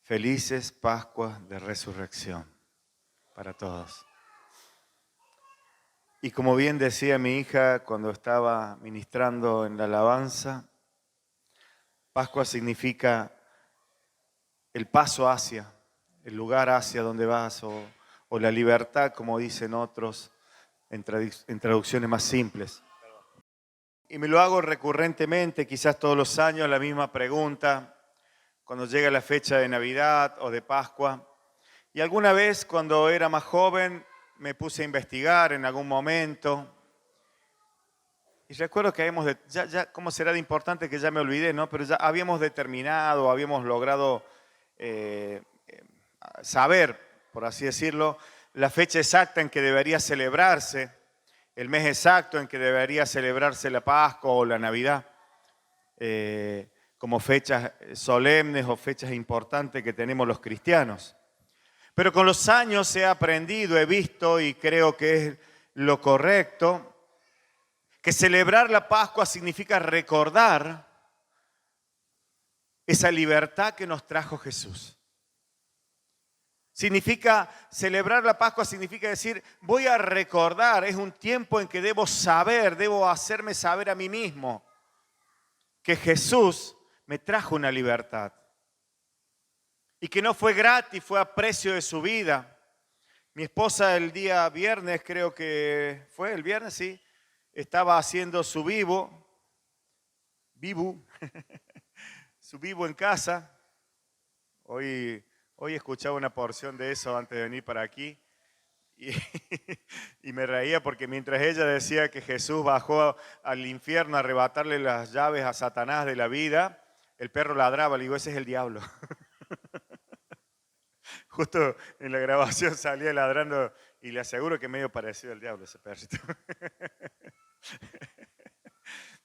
Felices Pascuas de Resurrección para todos. Y como bien decía mi hija cuando estaba ministrando en la alabanza, Pascua significa el paso hacia, el lugar hacia donde vas, o la libertad, como dicen otros en traducciones más simples. Y me lo hago recurrentemente, quizás todos los años, la misma pregunta, cuando llega la fecha de Navidad o de Pascua. Y alguna vez cuando era más joven me puse a investigar en algún momento. Y recuerdo que ¿cómo será de importante que ya me olvidé, ¿no? Pero ya habíamos determinado, habíamos logrado saber, por así decirlo, la fecha exacta en que debería celebrarse, el mes exacto en que debería celebrarse la Pascua o la Navidad, como fechas solemnes o fechas importantes que tenemos los cristianos. Pero con los años he aprendido, he visto y creo que es lo correcto, que celebrar la Pascua significa recordar esa libertad que nos trajo Jesús. Celebrar la Pascua significa decir, voy a recordar, es un tiempo en que debo saber, debo hacerme saber a mí mismo que Jesús me trajo una libertad y que no fue gratis, fue a precio de su vida. Mi esposa el día viernes, creo que fue el viernes, sí, estaba haciendo su su vivo en casa. Hoy escuchaba una porción de eso antes de venir para aquí y, y me reía porque mientras ella decía que Jesús bajó al infierno a arrebatarle las llaves a Satanás de la vida, el perro ladraba, le digo, ese es el diablo. Justo en la grabación salía ladrando y le aseguro que medio parecido al diablo ese perrito.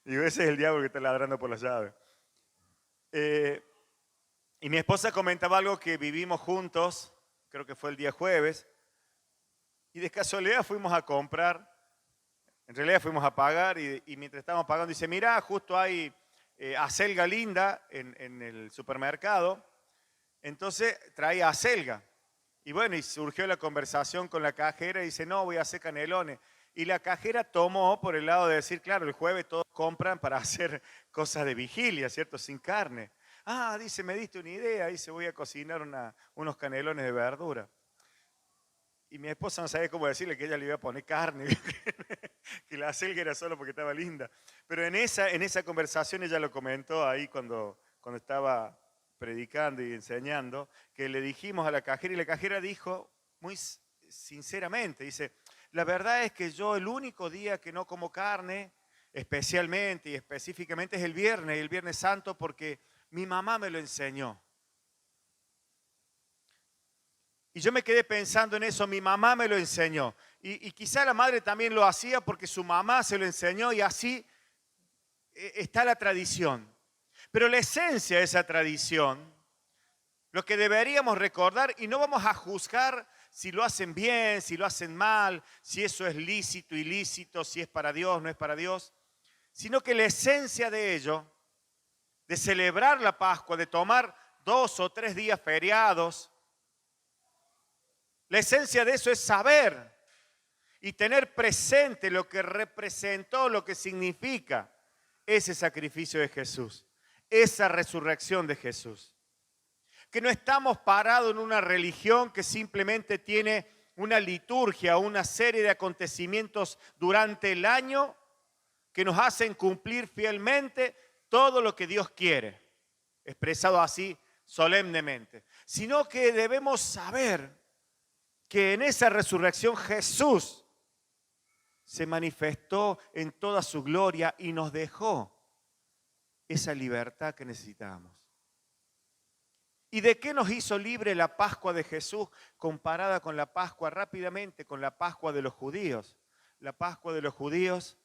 Digo, ese es el diablo que está ladrando por las llaves. Y mi esposa comentaba algo que vivimos juntos, creo que fue el día jueves, y de casualidad fuimos a comprar, en realidad fuimos a pagar y mientras estábamos pagando dice, mira, justo hay acelga linda en el supermercado, entonces traía acelga. Y bueno, y surgió la conversación con la cajera y dice, no, voy a hacer canelones. Y la cajera tomó por el lado de decir, claro, el jueves todos compran para hacer cosas de vigilia, ¿cierto? Sin carne. Ah, dice, me diste una idea, dice, voy a cocinar unos canelones de verdura. Y mi esposa no sabía cómo decirle que ella le iba a poner carne, que la acelga era solo porque estaba linda. Pero en esa conversación ella lo comentó ahí cuando estaba predicando y enseñando, que le dijimos a la cajera y la cajera dijo muy sinceramente, dice, la verdad es que yo el único día que no como carne, especialmente y específicamente es el Viernes Santo, porque mi mamá me lo enseñó. Y yo me quedé pensando en eso, mi mamá me lo enseñó. Y quizá la madre también lo hacía porque su mamá se lo enseñó y así está la tradición. Pero la esencia de esa tradición, lo que deberíamos recordar, y no vamos a juzgar si lo hacen bien, si lo hacen mal, si eso es lícito, ilícito, si es para Dios, no es para Dios, sino que la esencia de ello, de celebrar la Pascua, de tomar 2 o 3 días feriados, la esencia de eso es saber y tener presente lo que representó, lo que significa ese sacrificio de Jesús, esa resurrección de Jesús. Que no estamos parados en una religión que simplemente tiene una liturgia, una serie de acontecimientos durante el año que nos hacen cumplir fielmente todo lo que Dios quiere, expresado así solemnemente, sino que debemos saber que en esa resurrección Jesús se manifestó en toda su gloria y nos dejó esa libertad que necesitábamos. ¿Y de qué nos hizo libre la Pascua de Jesús comparada con la Pascua rápidamente, con la Pascua de los judíos? La Pascua de los judíos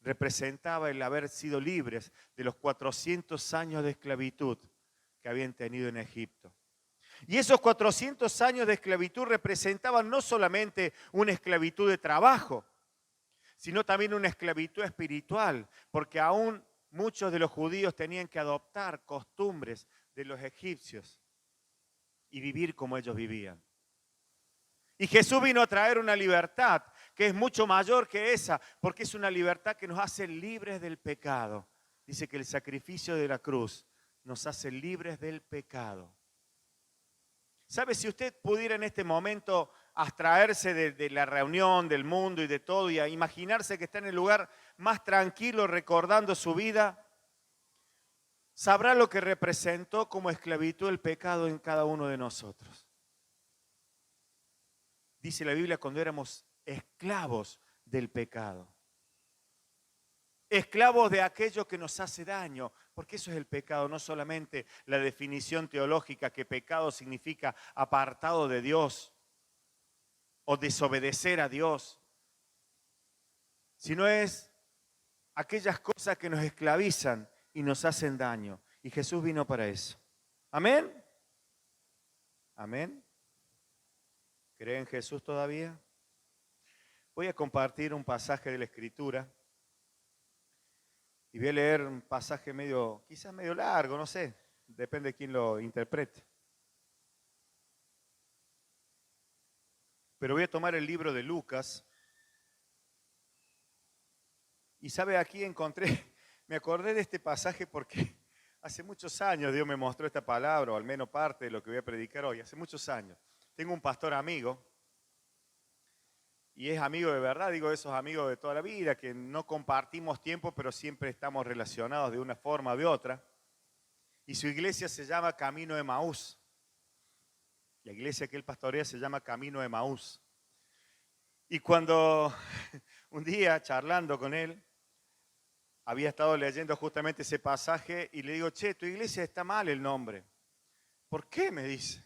representaba el haber sido libres de los 400 años de esclavitud que habían tenido en Egipto. Y esos 400 años de esclavitud representaban no solamente una esclavitud de trabajo, sino también una esclavitud espiritual, porque aún muchos de los judíos tenían que adoptar costumbres de los egipcios. y vivir como ellos vivían. Y Jesús vino a traer una libertad que es mucho mayor que esa, porque es una libertad que nos hace libres del pecado. Dice que el sacrificio de la cruz nos hace libres del pecado. ¿Sabe? Si usted pudiera en este momento abstraerse de la reunión, del mundo y de todo, y a imaginarse que está en el lugar más tranquilo recordando su vida, sabrá lo que representó como esclavitud el pecado en cada uno de nosotros. Dice la Biblia cuando éramos esclavos del pecado. Esclavos de aquello que nos hace daño, porque eso es el pecado, no solamente la definición teológica que pecado significa apartado de Dios o desobedecer a Dios, sino es aquellas cosas que nos esclavizan y nos hacen daño. Y Jesús vino para eso. ¿Amén? ¿Amén? ¿Cree en Jesús todavía? Voy a compartir un pasaje de la Escritura. Y voy a leer un pasaje quizás medio largo, no sé, depende de quién lo interprete. Pero voy a tomar el libro de Lucas. Y sabe, aquí me acordé de este pasaje porque hace muchos años Dios me mostró esta palabra, o al menos parte de lo que voy a predicar hoy, hace muchos años. Tengo un pastor amigo, y es amigo de verdad, digo esos amigos de toda la vida, que no compartimos tiempo, pero siempre estamos relacionados de una forma o de otra. Y su iglesia se llama Camino de Emaús. La iglesia que él pastorea se llama Camino de Emaús. Y cuando un día charlando con él, había estado leyendo justamente ese pasaje y le digo, che, tu iglesia está mal el nombre. ¿Por qué? Me dice.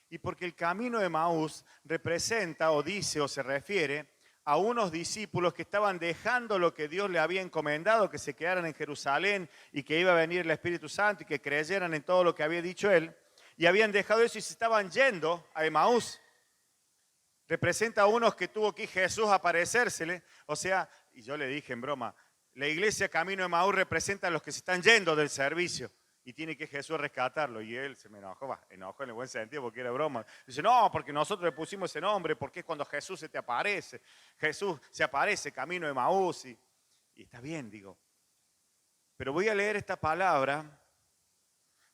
Y porque el camino de Emaús representa o dice o se refiere a unos discípulos que estaban dejando lo que Dios le había encomendado, que se quedaran en Jerusalén y que iba a venir el Espíritu Santo y que creyeran en todo lo que había dicho él. Y habían dejado eso y se estaban yendo a Emaús. Representa a unos que tuvo que ir Jesús a aparecérsele. O sea, y yo le dije en broma, la iglesia Camino de Emaús representa a los que se están yendo del servicio. Y tiene que Jesús rescatarlo. Y él se me enojó, enojó en el buen sentido porque era broma. Dice, no, porque nosotros le pusimos ese nombre, porque es cuando Jesús se te aparece. Jesús se aparece, Camino de Emaús. Y está bien, digo. Pero voy a leer esta palabra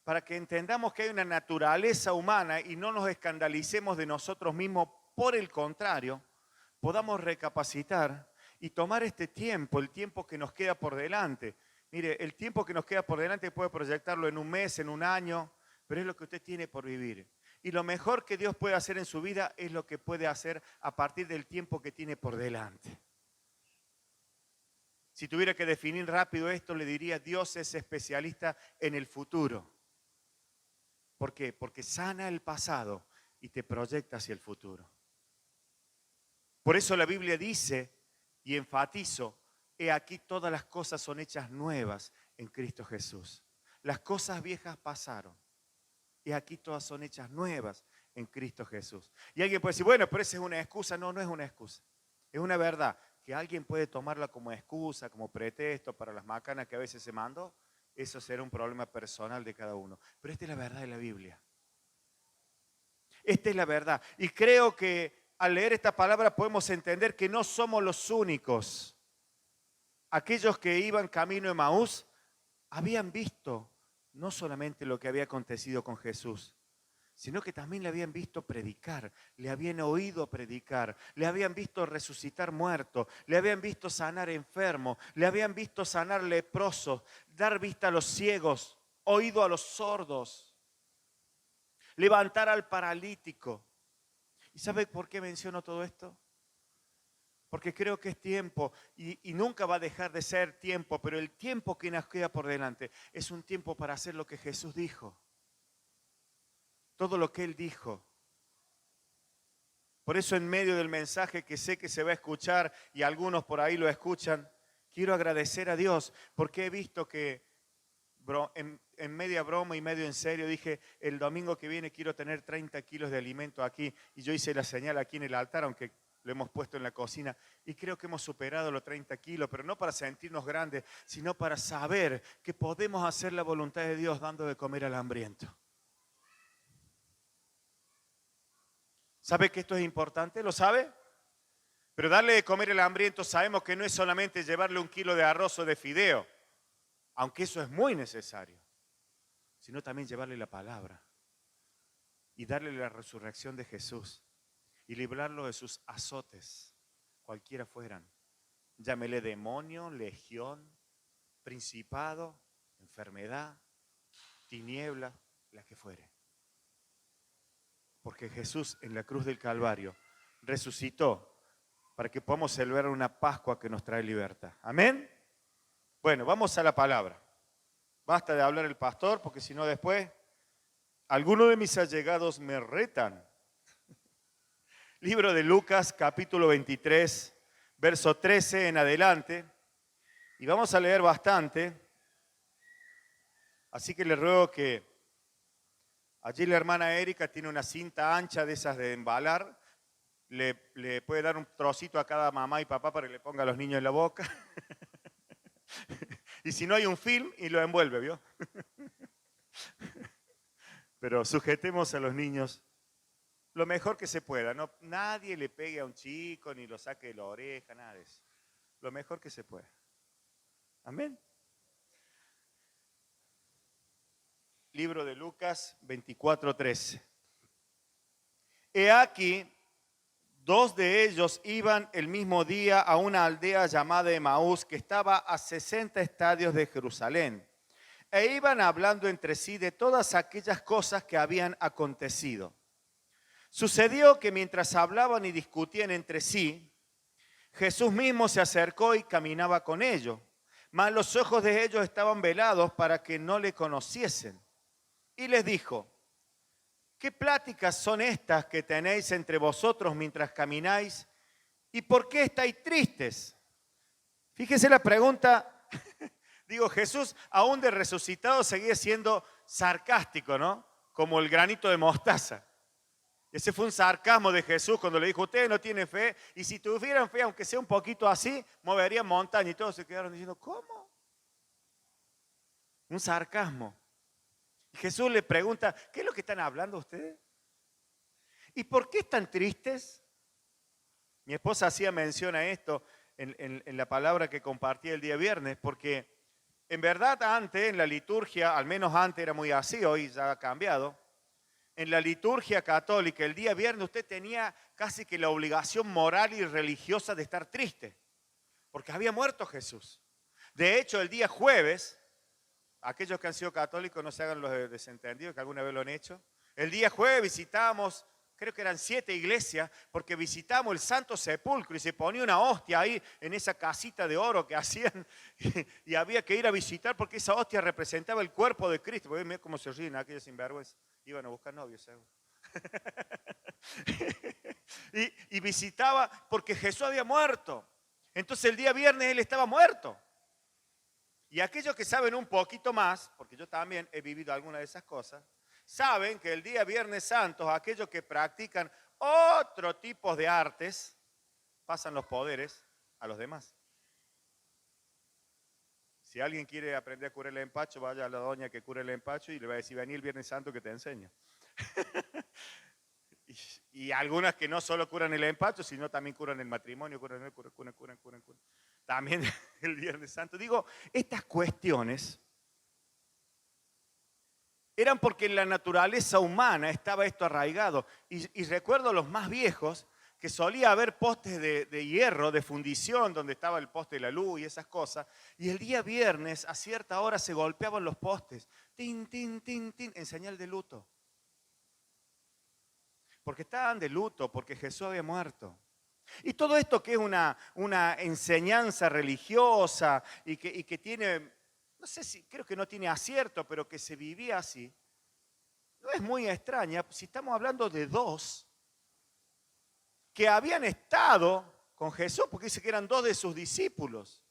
para que entendamos que hay una naturaleza humana y no nos escandalicemos de nosotros mismos. Por el contrario, podamos recapacitar y tomar este tiempo, el tiempo que nos queda por delante. Mire, el tiempo que nos queda por delante puede proyectarlo en un mes, en un año, pero es lo que usted tiene por vivir. Y lo mejor que Dios puede hacer en su vida es lo que puede hacer a partir del tiempo que tiene por delante. Si tuviera que definir rápido esto, le diría, Dios es especialista en el futuro. ¿Por qué? Porque sana el pasado y te proyecta hacia el futuro. Por eso la Biblia dice, y enfatizo, he aquí todas las cosas son hechas nuevas en Cristo Jesús. Las cosas viejas pasaron. Y aquí todas son hechas nuevas en Cristo Jesús. Y alguien puede decir, bueno, pero esa es una excusa. No, no es una excusa. Es una verdad que alguien puede tomarla como excusa, como pretexto para las macanas que a veces se mandó. Eso será un problema personal de cada uno. Pero esta es la verdad de la Biblia. Esta es la verdad. Y creo que al leer esta palabra podemos entender que no somos los únicos. Aquellos que iban camino de Emaús habían visto no solamente lo que había acontecido con Jesús, sino que también le habían visto predicar, le habían oído predicar, le habían visto resucitar muertos, le habían visto sanar enfermos, le habían visto sanar leprosos, dar vista a los ciegos, oído a los sordos, levantar al paralítico. ¿Y sabe por qué menciono todo esto? Porque creo que es tiempo y nunca va a dejar de ser tiempo, pero el tiempo que nos queda por delante es un tiempo para hacer lo que Jesús dijo. Todo lo que Él dijo. Por eso en medio del mensaje que sé que se va a escuchar y algunos por ahí lo escuchan, quiero agradecer a Dios porque he visto que en media broma y medio en serio dije, el domingo que viene quiero tener 30 kilos de alimento aquí y yo hice la señal aquí en el altar, aunque lo hemos puesto en la cocina y creo que hemos superado los 30 kilos, pero no para sentirnos grandes, sino para saber que podemos hacer la voluntad de Dios dando de comer al hambriento. ¿Sabe que esto es importante? ¿Lo sabe? Pero darle de comer al hambriento sabemos que no es solamente llevarle 1 kilo de arroz o de fideo, aunque eso es muy necesario, sino también llevarle la palabra y darle la resurrección de Jesús y librarlo de sus azotes, cualquiera fueran. Llámele demonio, legión, principado, enfermedad, tiniebla, la que fuere. Porque Jesús en la cruz del Calvario resucitó para que podamos celebrar una Pascua que nos trae libertad. ¿Amén? Bueno, vamos a la palabra. Basta de hablar el pastor, porque si no después algunos de mis allegados me retan. Libro de Lucas, capítulo 23, verso 13 en adelante. Y vamos a leer bastante. Así que le ruego que allí la hermana Erika tiene una cinta ancha de esas de embalar. Le puede dar un trocito a cada mamá y papá para que le ponga a los niños en la boca. Y si no hay un film y lo envuelve, ¿vio? Pero sujetemos a los niños lo mejor que se pueda. No, nadie le pegue a un chico ni lo saque de la oreja, nada de eso. Lo mejor que se pueda. Amén. Libro de Lucas 24:13. He aquí, 2 de ellos iban el mismo día a una aldea llamada Emaús, que estaba a 60 estadios de Jerusalén, e iban hablando entre sí de todas aquellas cosas que habían acontecido. Sucedió que mientras hablaban y discutían entre sí, Jesús mismo se acercó y caminaba con ellos, mas los ojos de ellos estaban velados para que no le conociesen. Y les dijo: ¿qué pláticas son estas que tenéis entre vosotros mientras camináis? ¿Y por qué estáis tristes? Fíjese la pregunta. Digo, Jesús, aún de resucitado, seguía siendo sarcástico, ¿no? Como el granito de mostaza. Ese fue un sarcasmo de Jesús cuando le dijo: ustedes no tienen fe, y si tuvieran fe, aunque sea un poquito así, moverían montaña. Y todos se quedaron diciendo: ¿cómo? Un sarcasmo. Y Jesús le pregunta: ¿qué es lo que están hablando ustedes? ¿Y por qué están tristes? Mi esposa hacía mención a esto en la palabra que compartí el día viernes, porque en verdad antes, en la liturgia, al menos antes era muy así, hoy ya ha cambiado. En la liturgia católica, el día viernes usted tenía casi que la obligación moral y religiosa de estar triste, porque había muerto Jesús. De hecho, el día jueves, aquellos que han sido católicos no se hagan los desentendidos, que alguna vez lo han hecho. El día jueves visitamos, creo que eran 7 iglesias, porque visitamos el Santo Sepulcro y se ponía una hostia ahí en esa casita de oro que hacían y había que ir a visitar porque esa hostia representaba el cuerpo de Cristo. Porque mira cómo se ríen aquellos sinvergüenzas. Iban a buscar novios, seguro. y visitaba porque Jesús había muerto. Entonces el día viernes él estaba muerto. Y aquellos que saben un poquito más, porque yo también he vivido alguna de esas cosas, saben que el día Viernes Santo, aquellos que practican otro tipo de artes, pasan los poderes a los demás. Si alguien quiere aprender a curar el empacho, vaya a la doña que cura el empacho y le va a decir: vení el Viernes Santo que te enseño. y algunas que no solo curan el empacho, sino también curan el matrimonio, curan. También el Viernes Santo. Digo, estas cuestiones eran porque en la naturaleza humana estaba esto arraigado. Y recuerdo los más viejos que solía haber postes de hierro, de fundición, donde estaba el poste de la luz y esas cosas. Y el día viernes a cierta hora se golpeaban los postes. Tin, tin, tin, tin, en señal de luto. Porque estaban de luto, porque Jesús había muerto. Y todo esto que es una enseñanza religiosa y que tiene, no sé si, creo que no tiene acierto, pero que se vivía así, no es muy extraña si estamos hablando de 2 que habían estado con Jesús, porque dice que eran 2 de sus discípulos,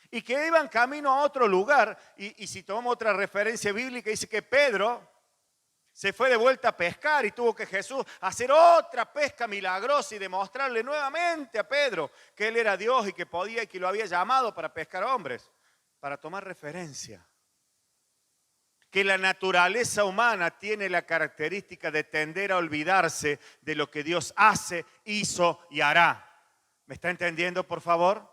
y que iban camino a otro lugar, y si tomamos otra referencia bíblica, dice que Pedro se fue de vuelta a pescar y tuvo que Jesús hacer otra pesca milagrosa y demostrarle nuevamente a Pedro que él era Dios y que podía y que lo había llamado para pescar hombres, para tomar referencia. que la naturaleza humana tiene la característica de tender a olvidarse de lo que Dios hace, hizo y hará. ¿Me está entendiendo, por favor?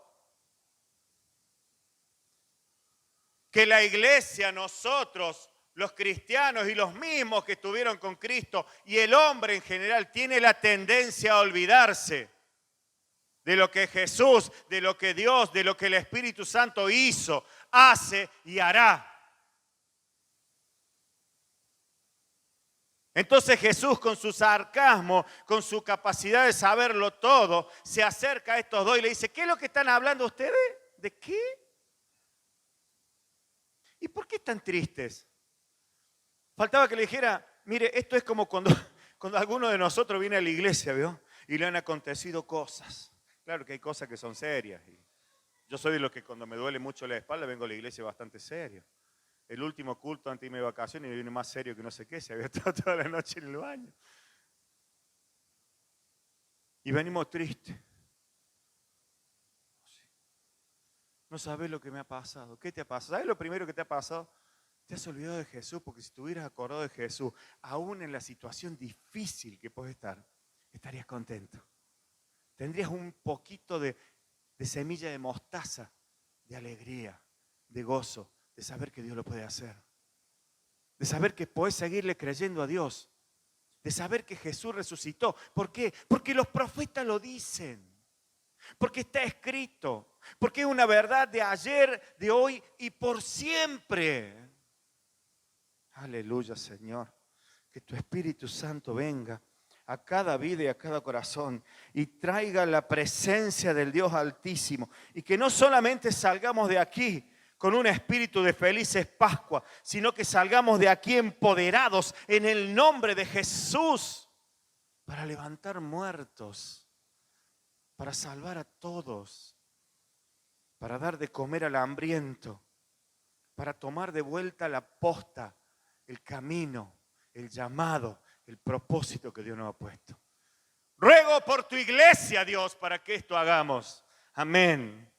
Que la iglesia, nosotros, los cristianos y los mismos que estuvieron con Cristo y el hombre en general tiene la tendencia a olvidarse de lo que Jesús, de lo que Dios, de lo que el Espíritu Santo hizo, hace y hará. Entonces Jesús, con su sarcasmo, con su capacidad de saberlo todo, se acerca a estos dos y le dice: ¿qué es lo que están hablando ustedes? ¿De qué? ¿Y por qué están tristes? Faltaba que le dijera: mire, esto es como cuando alguno de nosotros viene a la iglesia, ¿vio? Y le han acontecido cosas. Claro que hay cosas que son serias. Yo soy de los que cuando me duele mucho la espalda vengo a la iglesia bastante serio. El último culto antes de irme de vacaciones y vine más serio que no sé qué, se había estado toda la noche en el baño. Y venimos tristes. No sabes lo que me ha pasado. ¿Qué te ha pasado? ¿Sabes lo primero que te ha pasado? Te has olvidado de Jesús, porque si te hubieras acordado de Jesús, aún en la situación difícil que puedes estar, estarías contento. Tendrías un poquito de semilla de mostaza, de alegría, de gozo, de saber que Dios lo puede hacer. De saber que puedes seguirle creyendo a Dios. De saber que Jesús resucitó. ¿Por qué? Porque los profetas lo dicen. Porque está escrito. Porque es una verdad de ayer, de hoy y por siempre. Aleluya, Señor. Que tu Espíritu Santo venga a cada vida y a cada corazón y traiga la presencia del Dios Altísimo. Y que no solamente salgamos de aquí con un espíritu de felices Pascua, sino que salgamos de aquí empoderados en el nombre de Jesús para levantar muertos, para salvar a todos, para dar de comer al hambriento, para tomar de vuelta la posta, el camino, el llamado, el propósito que Dios nos ha puesto. Ruego por tu iglesia, Dios, para que esto hagamos. Amén.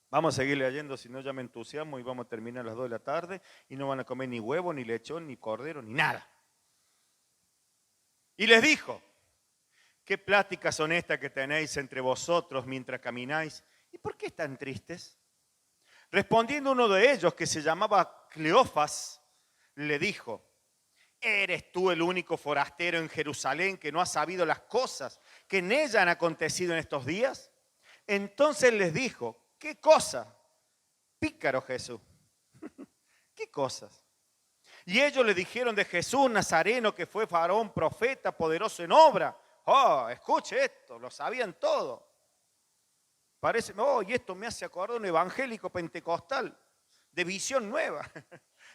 Vamos a seguir leyendo, si no ya me entusiasmo y vamos a terminar a las 2 de la tarde y no van a comer ni huevo, ni lechón, ni cordero, ni nada. Y les dijo: ¿qué pláticas son estas que tenéis entre vosotros mientras camináis? ¿Y por qué están tristes? Respondiendo uno de ellos, que se llamaba Cleofas, le dijo: ¿eres tú el único forastero en Jerusalén que no ha sabido las cosas que en ella han acontecido en estos días? Entonces les dijo: ¿qué cosa? Pícaro Jesús. ¿Qué cosas? Y ellos le dijeron de Jesús Nazareno, que fue varón, profeta, poderoso en obra. Oh, escuche esto, lo sabían todo. Parece, oh, y esto me hace acordar un evangélico pentecostal de visión nueva.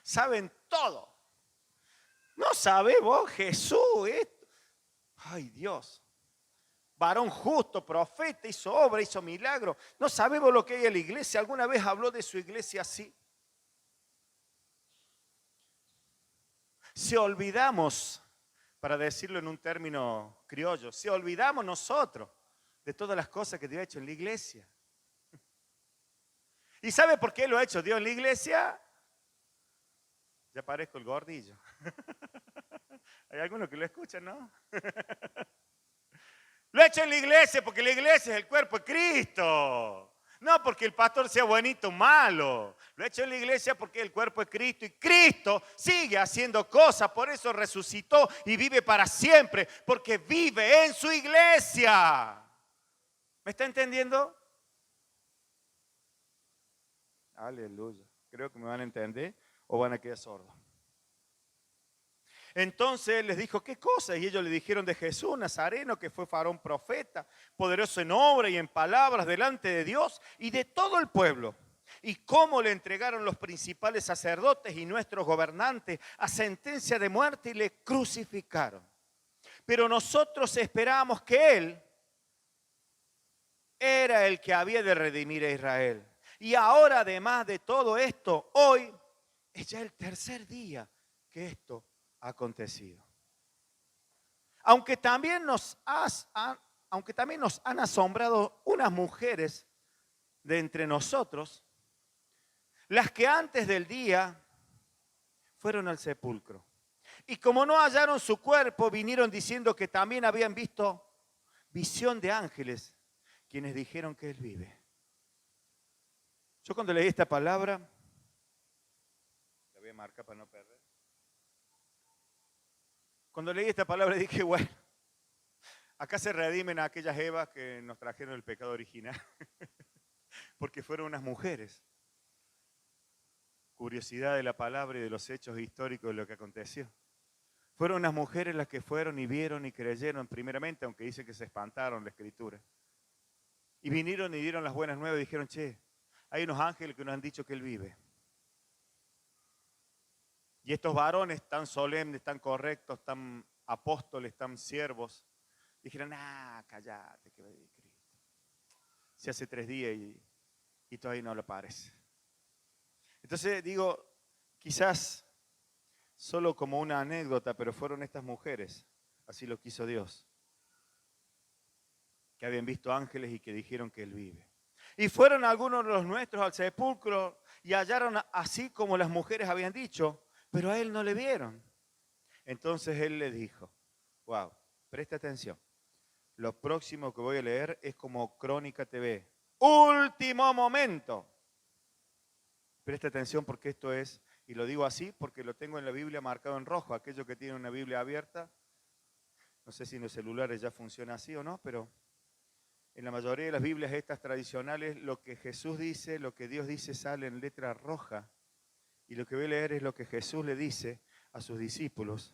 Saben todo. No sabe vos, Jesús, esto. Ay, Dios. Varón justo, profeta, hizo obra, hizo milagro. No sabemos lo que hay en la iglesia. ¿Alguna vez habló de su iglesia así? Si olvidamos, para decirlo en un término criollo, si olvidamos nosotros de todas las cosas que Dios ha hecho en la iglesia. ¿Y sabe por qué lo ha hecho Dios en la iglesia? Ya parezco el gordillo. Hay algunos que lo escuchan, ¿no? Lo ha hecho en la iglesia porque la iglesia es el cuerpo de Cristo. No porque el pastor sea buenito o malo. Lo ha hecho en la iglesia porque es el cuerpo de Cristo. Y Cristo sigue haciendo cosas. Por eso resucitó y vive para siempre. Porque vive en su iglesia. ¿Me está entendiendo? Aleluya. Creo que me van a entender o van a quedar sordos. Entonces él les dijo: ¿qué cosa? Y ellos le dijeron de Jesús Nazareno, que fue varón profeta, poderoso en obra y en palabras delante de Dios y de todo el pueblo. Y cómo le entregaron los principales sacerdotes y nuestros gobernantes a sentencia de muerte y le crucificaron. Pero nosotros esperábamos que él era el que había de redimir a Israel. Y ahora, además de todo esto, hoy es ya el tercer día que esto ha acontecido. Aunque también nos han asombrado unas mujeres de entre nosotros, las que antes del día fueron al sepulcro. Y como no hallaron su cuerpo, vinieron diciendo que también habían visto visión de ángeles, quienes dijeron que él vive. Yo cuando leí esta palabra, la voy a marcar para no perder. Cuando leí esta palabra dije, bueno, acá se redimen a aquellas Evas que nos trajeron el pecado original, porque fueron unas mujeres. Curiosidad de la palabra y de los hechos históricos de lo que aconteció. Fueron unas mujeres las que fueron y vieron y creyeron primeramente, aunque dice que se espantaron la escritura. Y vinieron y dieron las buenas nuevas y dijeron, che, hay unos ángeles que nos han dicho que él vive. Y estos varones tan solemnes, tan correctos, tan apóstoles, tan siervos, dijeron, cállate que va a vivir Cristo. Si hace 3 días y todavía no lo parece. Entonces digo, quizás solo como una anécdota, pero fueron estas mujeres, así lo quiso Dios, que habían visto ángeles y que dijeron que él vive. Y fueron algunos de los nuestros al sepulcro y hallaron así como las mujeres habían dicho, pero a él no le vieron. Entonces él le dijo, wow, presta atención. Lo próximo que voy a leer es como Crónica TV. Último momento. Presta atención porque esto es, y lo digo así porque lo tengo en la Biblia marcado en rojo. Aquellos que tienen una Biblia abierta, no sé si en los celulares ya funciona así o no, pero en la mayoría de las Biblias estas tradicionales, lo que Jesús dice, lo que Dios dice sale en letra roja. Y lo que voy a leer es lo que Jesús le dice a sus discípulos.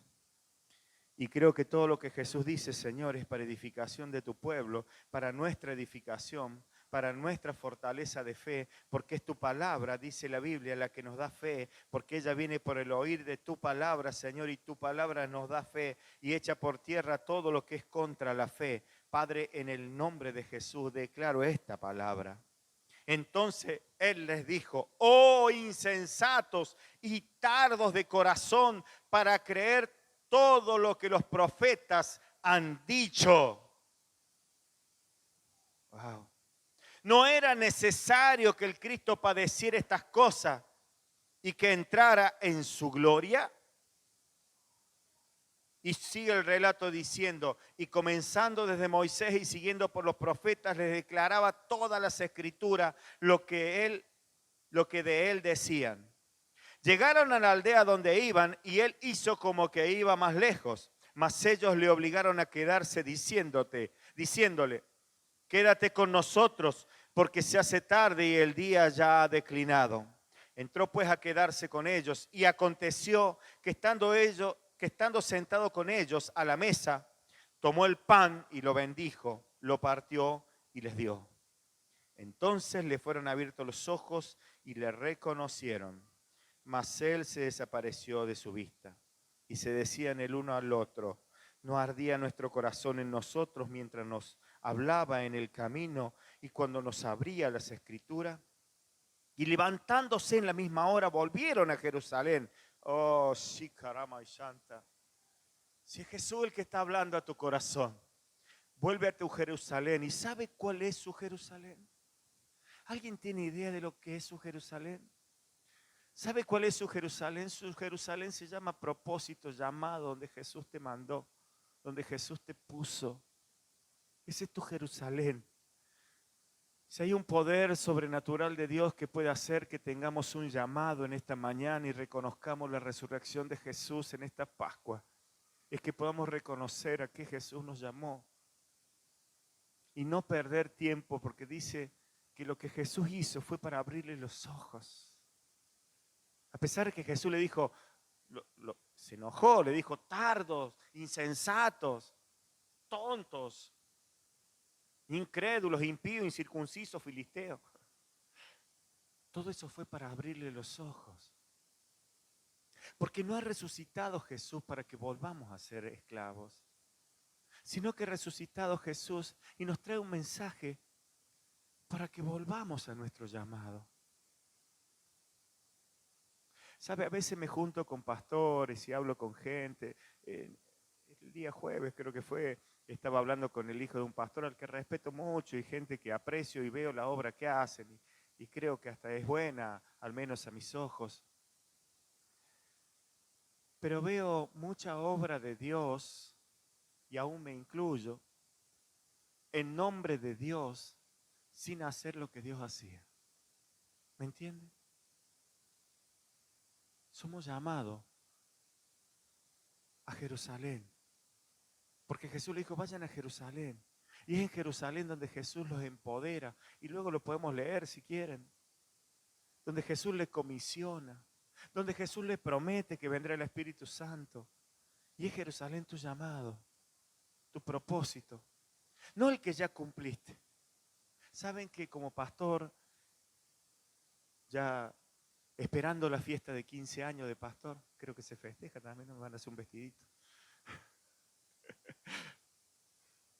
Y creo que todo lo que Jesús dice, Señor, es para edificación de tu pueblo, para nuestra edificación, para nuestra fortaleza de fe, porque es tu palabra, dice la Biblia, la que nos da fe, porque ella viene por el oír de tu palabra, Señor, y tu palabra nos da fe y echa por tierra todo lo que es contra la fe. Padre, en el nombre de Jesús declaro esta palabra. Entonces él les dijo, oh insensatos y tardos de corazón para creer todo lo que los profetas han dicho. Wow. No era necesario que el Cristo padeciera estas cosas y que entrara en su gloria. Y sigue el relato diciendo, y comenzando desde Moisés y siguiendo por los profetas, les declaraba todas las escrituras lo que de él decían. Llegaron a la aldea donde iban y él hizo como que iba más lejos, mas ellos le obligaron a quedarse diciéndole, quédate con nosotros porque se hace tarde y el día ya ha declinado. Entró pues a quedarse con ellos y aconteció que estando sentado con ellos a la mesa, tomó el pan y lo bendijo, lo partió y les dio. Entonces le fueron abiertos los ojos y le reconocieron, mas él se desapareció de su vista. Y se decían el uno al otro, ¿no ardía nuestro corazón en nosotros mientras nos hablaba en el camino y cuando nos abría las escrituras? Y levantándose en la misma hora volvieron a Jerusalén. Oh, sí, caramba y santa. Si es Jesús el que está hablando a tu corazón, vuelve a tu Jerusalén. ¿Y sabe cuál es su Jerusalén? ¿Alguien tiene idea de lo que es su Jerusalén? ¿Sabe cuál es su Jerusalén? Su Jerusalén se llama propósito, llamado, donde Jesús te mandó, donde Jesús te puso. Ese es tu Jerusalén. Si hay un poder sobrenatural de Dios que puede hacer que tengamos un llamado en esta mañana y reconozcamos la resurrección de Jesús en esta Pascua, es que podamos reconocer a qué Jesús nos llamó y no perder tiempo, porque dice que lo que Jesús hizo fue para abrirle los ojos. A pesar de que Jesús le dijo, se enojó, le dijo tardos, insensatos, tontos, incrédulos, impíos, incircuncisos, filisteos. Todo eso fue para abrirle los ojos. Porque no ha resucitado Jesús para que volvamos a ser esclavos, sino que ha resucitado Jesús y nos trae un mensaje para que volvamos a nuestro llamado. ¿Sabe? A veces me junto con pastores y hablo con gente. El día jueves creo que fue, estaba hablando con el hijo de un pastor al que respeto mucho y gente que aprecio y veo la obra que hacen y creo que hasta es buena, al menos a mis ojos. Pero veo mucha obra de Dios, y aún me incluyo, en nombre de Dios, sin hacer lo que Dios hacía. ¿Me entiende? Somos llamados a Jerusalén. Porque Jesús le dijo, vayan a Jerusalén. Y es en Jerusalén donde Jesús los empodera. Y luego lo podemos leer si quieren. Donde Jesús les comisiona. Donde Jesús les promete que vendrá el Espíritu Santo. Y es Jerusalén tu llamado, tu propósito. No el que ya cumpliste. Saben que como pastor, ya esperando la fiesta de 15 años de pastor, creo que se festeja también, me van a hacer un vestidito.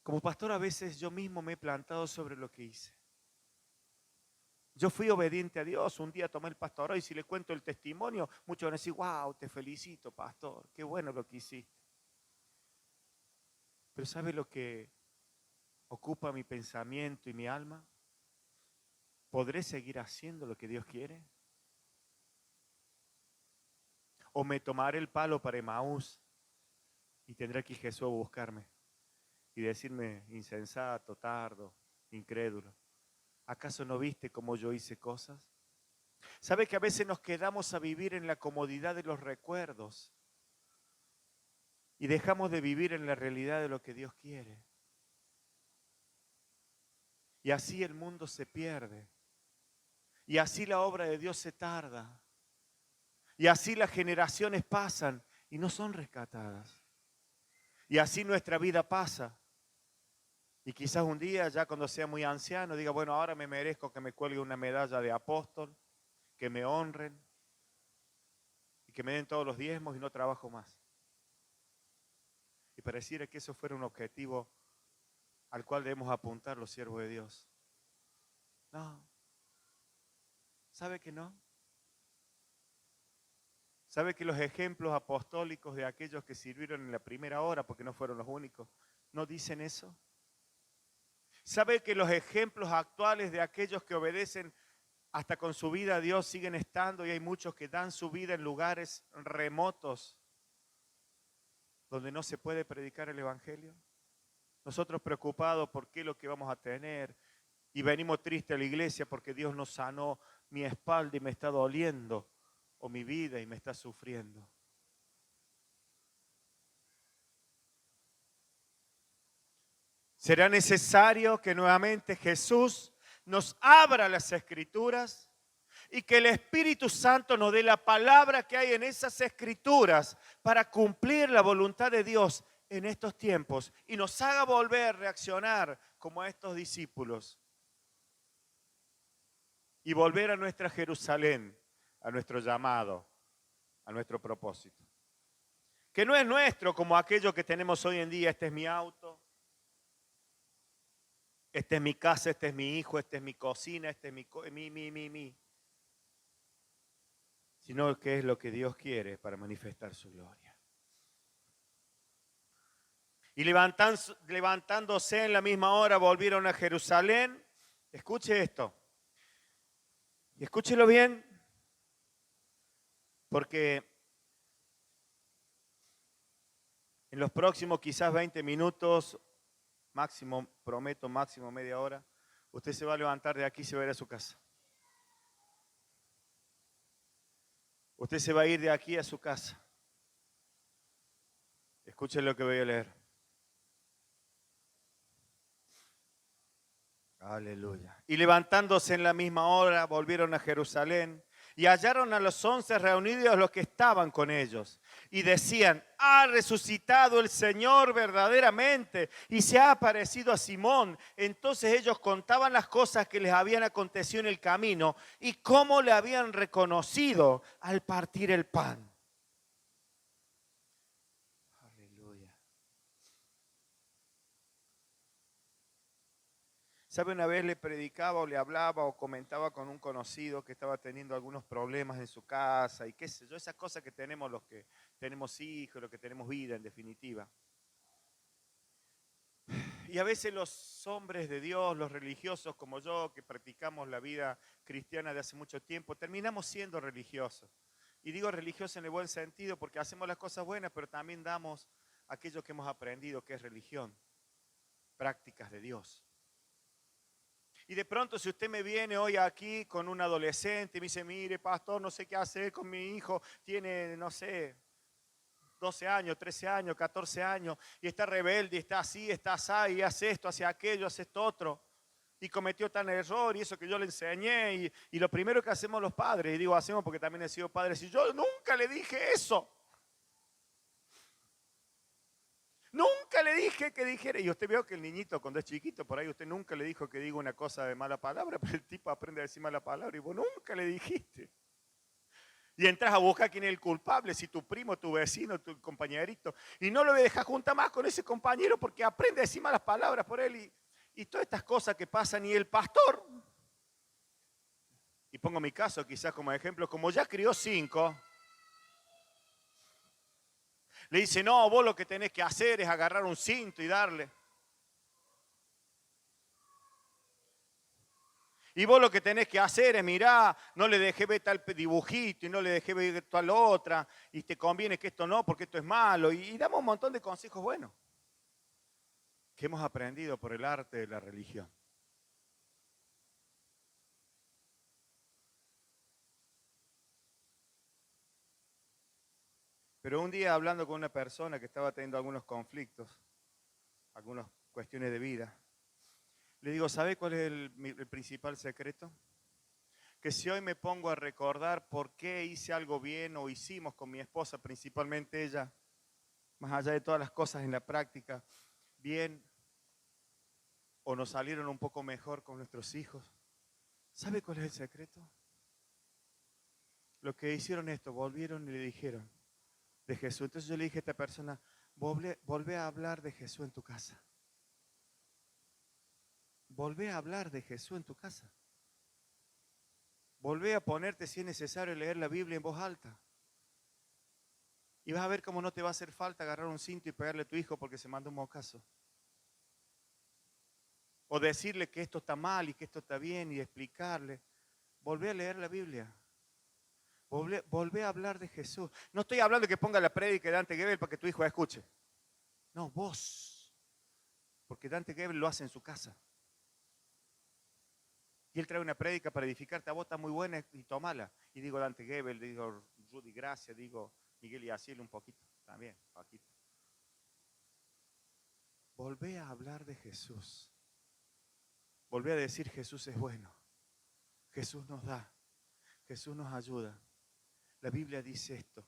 Como pastor a veces yo mismo me he plantado sobre lo que hice. Yo fui obediente a Dios, un día tomé el pastorado y si le cuento el testimonio, muchos van a decir, wow, te felicito, pastor, qué bueno lo que hiciste. Pero ¿sabe lo que ocupa mi pensamiento y mi alma? ¿Podré seguir haciendo lo que Dios quiere? ¿O me tomaré el palo para Emaús y tendrá que ir Jesús a buscarme y decirme insensato, tardo, incrédulo? ¿Acaso no viste cómo yo hice cosas? ¿Sabe que a veces nos quedamos a vivir en la comodidad de los recuerdos y dejamos de vivir en la realidad de lo que Dios quiere? Y así el mundo se pierde. Y así la obra de Dios se tarda. Y así las generaciones pasan y no son rescatadas. Y así nuestra vida pasa. Y quizás un día, ya cuando sea muy anciano, diga, bueno, ahora me merezco que me cuelgue una medalla de apóstol, que me honren y que me den todos los diezmos y no trabajo más. Y pareciera que eso fuera un objetivo al cual debemos apuntar los siervos de Dios. No. ¿Sabe que no? ¿Sabe que los ejemplos apostólicos de aquellos que sirvieron en la primera hora, porque no fueron los únicos, no dicen eso? ¿Sabe que los ejemplos actuales de aquellos que obedecen hasta con su vida a Dios siguen estando y hay muchos que dan su vida en lugares remotos donde no se puede predicar el Evangelio? Nosotros preocupados por qué es lo que vamos a tener y venimos tristes a la iglesia porque Dios nos sanó mi espalda y me está doliendo, o mi vida y me está sufriendo. Será necesario que nuevamente Jesús nos abra las Escrituras y que el Espíritu Santo nos dé la palabra que hay en esas Escrituras para cumplir la voluntad de Dios en estos tiempos y nos haga volver a reaccionar como a estos discípulos y volver a nuestra Jerusalén, a nuestro llamado, a nuestro propósito. Que no es nuestro como aquello que tenemos hoy en día, este es mi auto, esta es mi casa, este es mi hijo, esta es mi cocina, este es mi. Sino que es lo que Dios quiere para manifestar su gloria. Y levantándose en la misma hora volvieron a Jerusalén. Escuche esto. Y escúchelo bien, porque en los próximos quizás 20 minutos, máximo, prometo máximo media hora, usted se va a levantar de aquí y se va a ir a su casa. Usted se va a ir de aquí a su casa. Escuchen lo que voy a leer. Aleluya. Y levantándose en la misma hora, volvieron a Jerusalén y hallaron a los 11 reunidos los que estaban con ellos. Y decían, ha resucitado el Señor verdaderamente y se ha aparecido a Simón. Entonces ellos contaban las cosas que les habían acontecido en el camino y cómo le habían reconocido al partir el pan. ¿Sabe? Una vez le predicaba o le hablaba o comentaba con un conocido que estaba teniendo algunos problemas en su casa y qué sé yo, esas cosas que tenemos los que tenemos hijos, los que tenemos vida en definitiva. Y a veces los hombres de Dios, los religiosos como yo, que practicamos la vida cristiana de hace mucho tiempo, terminamos siendo religiosos. Y digo religiosa en el buen sentido porque hacemos las cosas buenas, pero también damos aquello que hemos aprendido que es religión, prácticas de Dios. Y de pronto si usted me viene hoy aquí con un adolescente y me dice, mire, pastor, no sé qué hacer con mi hijo, tiene, no sé, 12 años, 13 años, 14 años, y está rebelde, está así, y hace esto, hace aquello, hace esto otro, y cometió tal error, y eso que yo le enseñé, y lo primero que hacemos los padres, y digo hacemos porque también he sido padre, si yo nunca le dije eso, nunca le dije que dijera, y usted veo que el niñito cuando es chiquito, por ahí usted nunca le dijo que diga una cosa de mala palabra, pero el tipo aprende a decir mala palabra, y vos nunca le dijiste. Y entras a buscar quién es el culpable, si tu primo, tu vecino, tu compañerito. Y no lo dejas juntar más con ese compañero porque aprende a decir malas palabras por él. Y todas estas cosas que pasan. Y el pastor, y pongo mi caso quizás como ejemplo, como ya crió 5, le dice, no, vos lo que tenés que hacer es agarrar un cinto y darle. Y vos lo que tenés que hacer es, mirá, no le dejé ver tal dibujito y no le dejé ver tal otra, y te conviene que esto no, porque esto es malo. Y damos un montón de consejos buenos que hemos aprendido por el arte de la religión. Pero un día hablando con una persona que estaba teniendo algunos conflictos, algunas cuestiones de vida, le digo, ¿sabe cuál es el principal secreto? Que si hoy me pongo a recordar por qué hice algo bien o hicimos con mi esposa, principalmente ella, más allá de todas las cosas en la práctica, bien o nos salieron un poco mejor con nuestros hijos, ¿sabe cuál es el secreto? Lo que hicieron esto, volvieron y le dijeron de Jesús. Entonces yo le dije a esta persona, volvé a hablar de Jesús en tu casa. Volvé a hablar de Jesús en tu casa. Volvé a ponerte, si es necesario, leer la Biblia en voz alta. Y vas a ver cómo no te va a hacer falta agarrar un cinto y pegarle a tu hijo porque se manda un mocazo. O decirle que esto está mal y que esto está bien y explicarle. Volvé a leer la Biblia. Volvé a hablar de Jesús. No estoy hablando de que ponga la prédica de Dante Gebel para que tu hijo escuche. No, vos. Porque Dante Gebel lo hace en su casa. Y él trae una prédica para edificarte. A vos está muy buena y tomala. Y digo Dante Gebel, digo Rudy Gracia, digo Miguel y Asiel un poquito. También, poquito. Volvé a hablar de Jesús. Volvé a decir Jesús es bueno. Jesús nos da. Jesús nos ayuda. La Biblia dice esto.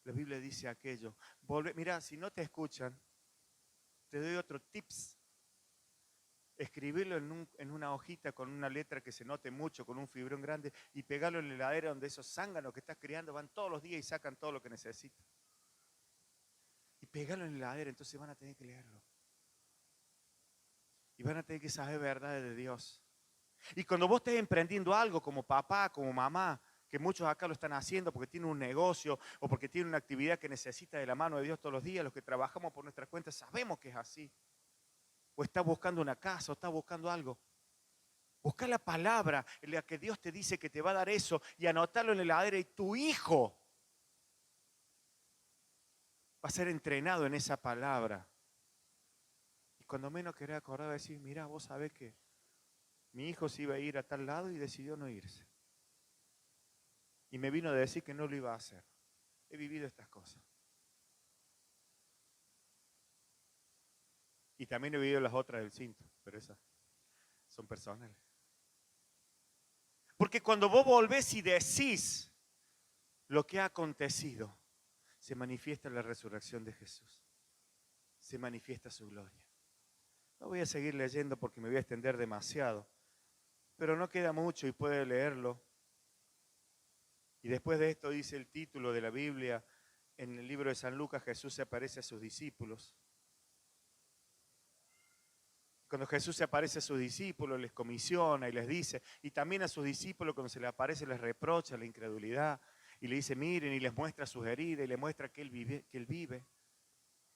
La Biblia dice aquello. Mira, si no te escuchan, te doy otro tips. Escribirlo en una hojita con una letra que se note mucho, con un fibrón grande, y pegarlo en la heladera donde esos zánganos que estás criando van todos los días y sacan todo lo que necesitan. Y pegarlo en la heladera, entonces van a tener que leerlo. Y van a tener que saber verdades de Dios. Y cuando vos estés emprendiendo algo como papá, como mamá, que muchos acá lo están haciendo porque tienen un negocio o porque tienen una actividad que necesita de la mano de Dios todos los días, los que trabajamos por nuestra cuenta sabemos que es así. O estás buscando una casa, o estás buscando algo. Busca la palabra en la que Dios te dice que te va a dar eso y anotarlo en la heladera y tu hijo va a ser entrenado en esa palabra. Y cuando menos querés acordar, decir, mira, vos sabés que mi hijo se iba a ir a tal lado y decidió no irse. Y me vino a decir que no lo iba a hacer. He vivido estas cosas. Y también he vivido las otras del cinto, pero esas son personales. Porque cuando vos volvés y decís lo que ha acontecido, se manifiesta la resurrección de Jesús. Se manifiesta su gloria. No voy a seguir leyendo porque me voy a extender demasiado, pero no queda mucho y puede leerlo. Y después de esto dice el título de la Biblia, en el libro de San Lucas, Jesús se aparece a sus discípulos. Cuando Jesús se aparece a sus discípulos, les comisiona y les dice, y también a sus discípulos cuando se les aparece les reprocha la incredulidad y le dice, miren, y les muestra sus heridas y les muestra que él vive.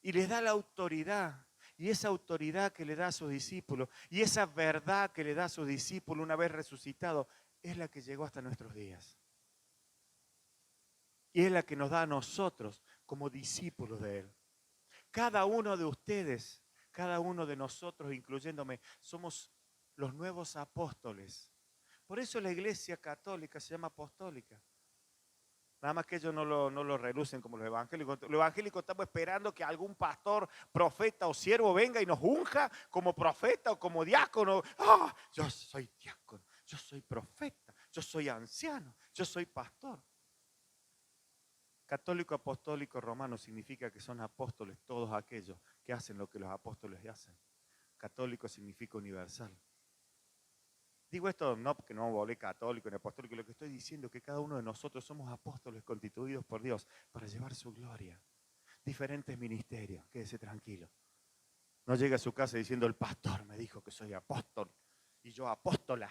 Y les da la autoridad, y esa autoridad que le da a sus discípulos, y esa verdad que le da a sus discípulos una vez resucitado, es la que llegó hasta nuestros días. Y es la que nos da a nosotros como discípulos de Él. Cada uno de ustedes, cada uno de nosotros, incluyéndome, somos los nuevos apóstoles. Por eso la Iglesia Católica se llama apostólica. Nada más que ellos no lo relucen como los evangélicos. Los evangélicos estamos esperando que algún pastor, profeta o siervo venga y nos unja como profeta o como diácono. ¡Ah! Yo soy diácono, yo soy profeta, yo soy anciano, yo soy pastor. Católico, apostólico, romano significa que son apóstoles todos aquellos que hacen lo que los apóstoles hacen. Católico significa universal. Digo esto no porque no volé católico ni apostólico, lo que estoy diciendo es que cada uno de nosotros somos apóstoles constituidos por Dios para llevar su gloria. Diferentes ministerios, quédese tranquilo. No llegue a su casa diciendo el pastor me dijo que soy apóstol y yo apóstola.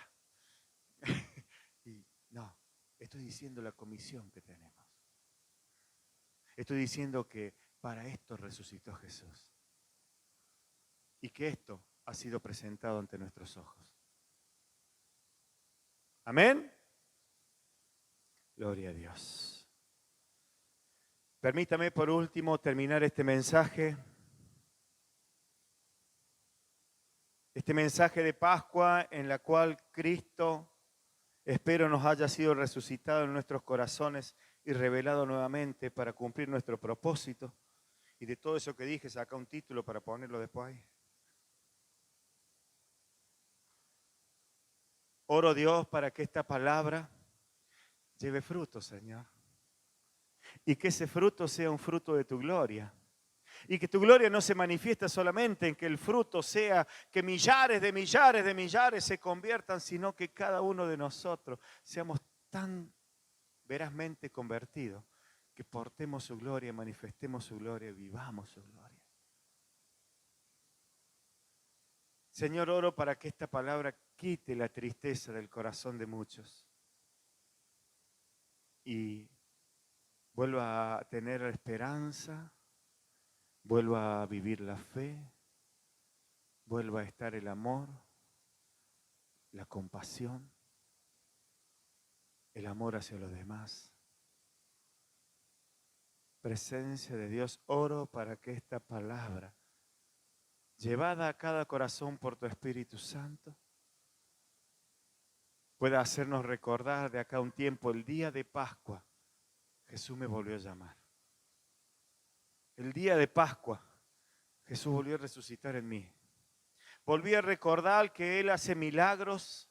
Y no, estoy diciendo la comisión que tenemos. Estoy diciendo que para esto resucitó Jesús y que esto ha sido presentado ante nuestros ojos. Amén. Gloria a Dios. Permítame por último terminar este mensaje de Pascua en la cual Cristo, espero, nos haya sido resucitado en nuestros corazones y revelado nuevamente para cumplir nuestro propósito. Y de todo eso que dije, saca un título para ponerlo después ahí. Oro, Dios, para que esta palabra lleve fruto, Señor. Y que ese fruto sea un fruto de tu gloria. Y que tu gloria no se manifiesta solamente en que el fruto sea que millares de millares de millares se conviertan, sino que cada uno de nosotros seamos tan verazmente convertidos que portemos su gloria, manifestemos su gloria, vivamos su gloria. Señor, oro para que esta palabra quite la tristeza del corazón de muchos y vuelva a tener esperanza, vuelva a vivir la fe, vuelva a estar el amor, la compasión, el amor hacia los demás. Presencia de Dios, oro para que esta palabra, llevada a cada corazón por tu Espíritu Santo, pueda hacernos recordar de acá un tiempo, el día de Pascua, Jesús me volvió a llamar. El día de Pascua, Jesús volvió a resucitar en mí. Volví a recordar que Él hace milagros.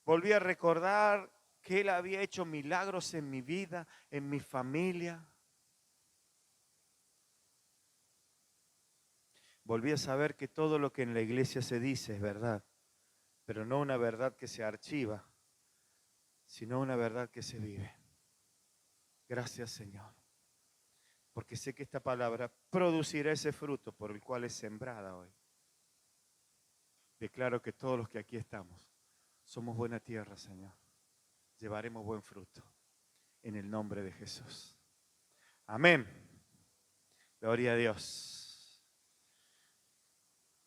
Volví a recordar que Él había hecho milagros en mi vida, en mi familia. Volví a saber que todo lo que en la iglesia se dice es verdad, pero no una verdad que se archiva, sino una verdad que se vive. Gracias, Señor, porque sé que esta palabra producirá ese fruto por el cual es sembrada hoy. Declaro que todos los que aquí estamos somos buena tierra, Señor. Llevaremos buen fruto en el nombre de Jesús. Amén. Gloria a Dios.